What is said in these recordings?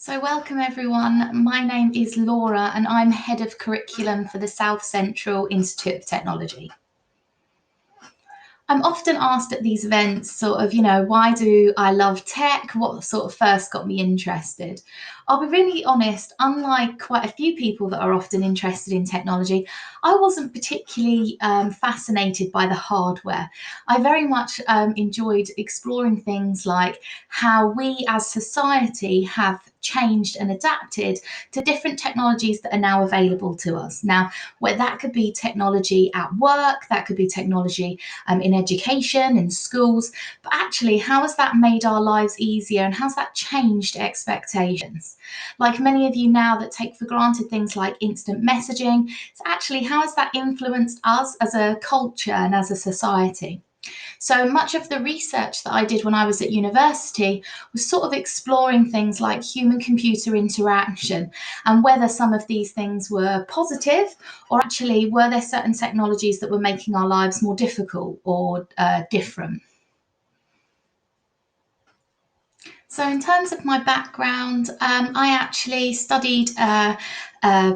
So welcome everyone. My name is Laura and I'm Head of Curriculum for the South Central Institute of Technology. I'm often asked at these events why do I love tech? What sort of first got me interested? I'll be really honest, unlike quite a few people that are often interested in technology, I wasn't particularly fascinated by the hardware. I very much enjoyed exploring things like how we as society have changed and adapted to different technologies that are now available to us. Now, where that could be technology at work, that could be technology in education, in schools, but actually, how has that made our lives easier and how's that changed expectations? Like many of you now that take for granted things like instant messaging, so actually, how has that influenced us as a culture and as a society? So much of the research that I did when I was at university was sort of exploring things like human computer interaction and whether some of these things were positive or actually were there certain technologies that were making our lives more difficult or different. So, in terms of my background, I actually studied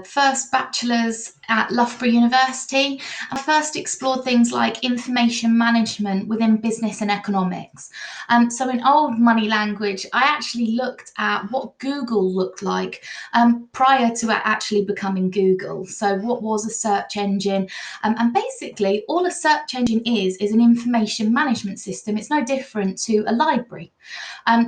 first bachelor's at Loughborough University. I first explored things like information management within business and economics. So, in old money language, I actually looked at what Google looked like prior to it actually becoming Google. So, what was a search engine? And basically, all a search engine is an information management system. It's no different to a library.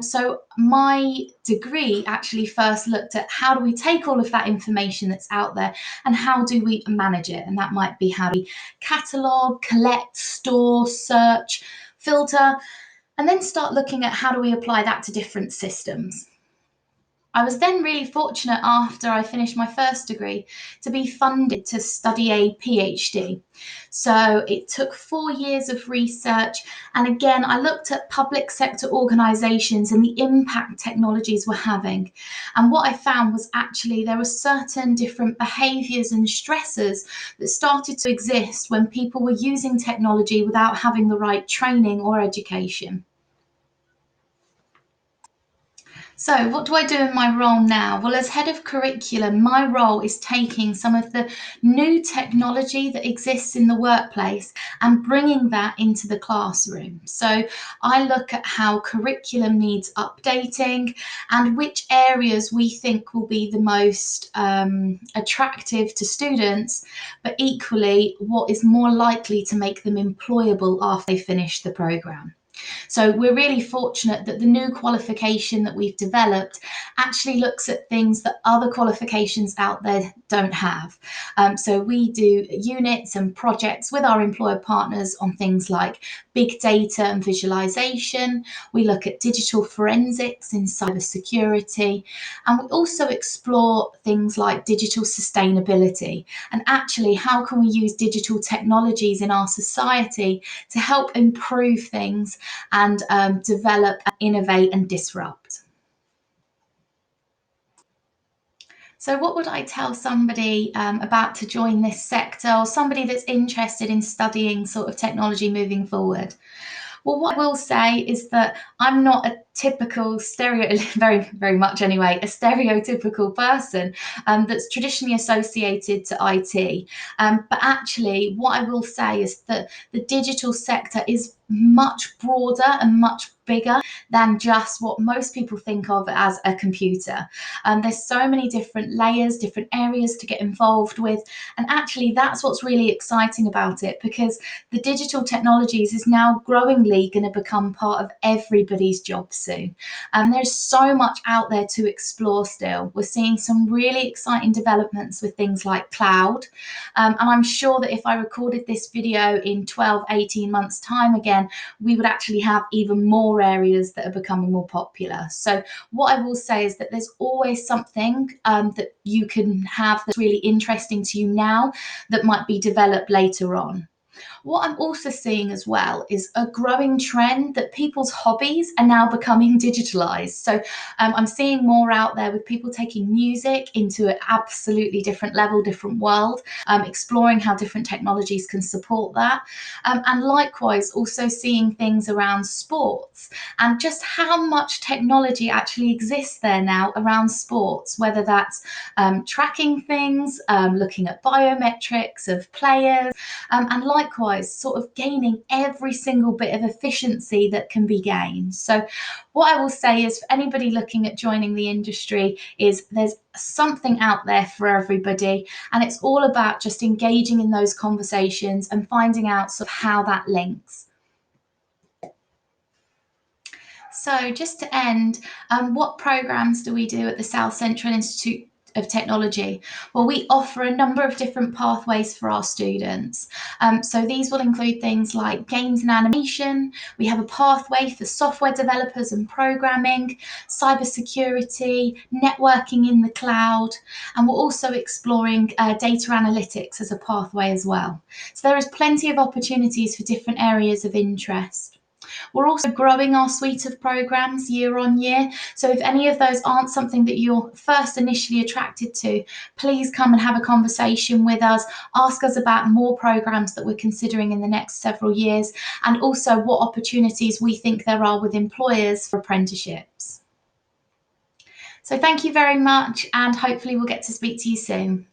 So my degree actually first looked at how do we take all of that information that's out there and how do we manage it? And that might be how do we catalog, collect, store, search, filter, and then start looking at how do we apply that to different systems. I was then really fortunate after I finished my first degree to be funded to study a PhD. So it took 4 years of research. And again, I looked at public sector organizations and the impact technologies were having. And what I found was actually there were certain different behaviors and stressors that started to exist when people were using technology without having the right training or education. So, what do I do in my role now? Well, as head of curriculum, my role is taking some of the new technology that exists in the workplace and bringing that into the classroom. So, I look at how curriculum needs updating and which areas we think will be the most attractive to students, but equally, what is more likely to make them employable after they finish the programme. So we're really fortunate that the new qualification that we've developed actually looks at things that other qualifications out there don't have. So we do units and projects with our employer partners on things like big data and visualization. We look at digital forensics in cybersecurity, and we also explore things like digital sustainability and actually how can we use digital technologies in our society to help improve things and develop, innovate, and disrupt. So, what would I tell somebody about to join this sector or somebody that's interested in studying sort of technology moving forward? Well, what I will say is that I'm not a typical very, very much anyway, a stereotypical person that's traditionally associated to IT. But actually, what I will say is that the digital sector is much broader and much bigger than just what most people think of as a computer. There's so many different layers, different areas to get involved with. And actually, that's what's really exciting about it because the digital technologies is now growingly going to become part of everybody's job soon. There's so much out there to explore still. We're seeing some really exciting developments with things like cloud. And I'm sure that if I recorded this video in 12, 18 months' time again, we would actually have even more areas that are becoming more popular. So what I will say is that there's always something that you can have that's really interesting to you now that might be developed later on. What I'm also seeing as well is a growing trend that people's hobbies are now becoming digitalized. So I'm seeing more out there with people taking music into an absolutely different level, different world, exploring how different technologies can support that. And likewise, also seeing things around sports and just how much technology actually exists there now around sports, whether that's tracking things, looking at biometrics of players, and likewise, sort of gaining every single bit of efficiency that can be gained. So, what I will say is for anybody looking at joining the industry, is there's something out there for everybody, and it's all about just engaging in those conversations and finding out sort of how that links. So, just to end, what programs do we do at the South Central Institute of Technology? Well, we offer a number of different pathways for our students. So, these will include things like games and animation. We have a pathway for software developers and programming, cybersecurity, networking in the cloud, and we're also exploring data analytics as a pathway as well. So, there is plenty of opportunities for different areas of interest. We're also growing our suite of programs year on year. So if any of those aren't something that you're first initially attracted to, please come and have a conversation with us. Ask us about more programs that we're considering in the next several years, and also what opportunities we think there are with employers for apprenticeships. So thank you very much, and hopefully we'll get to speak to you soon.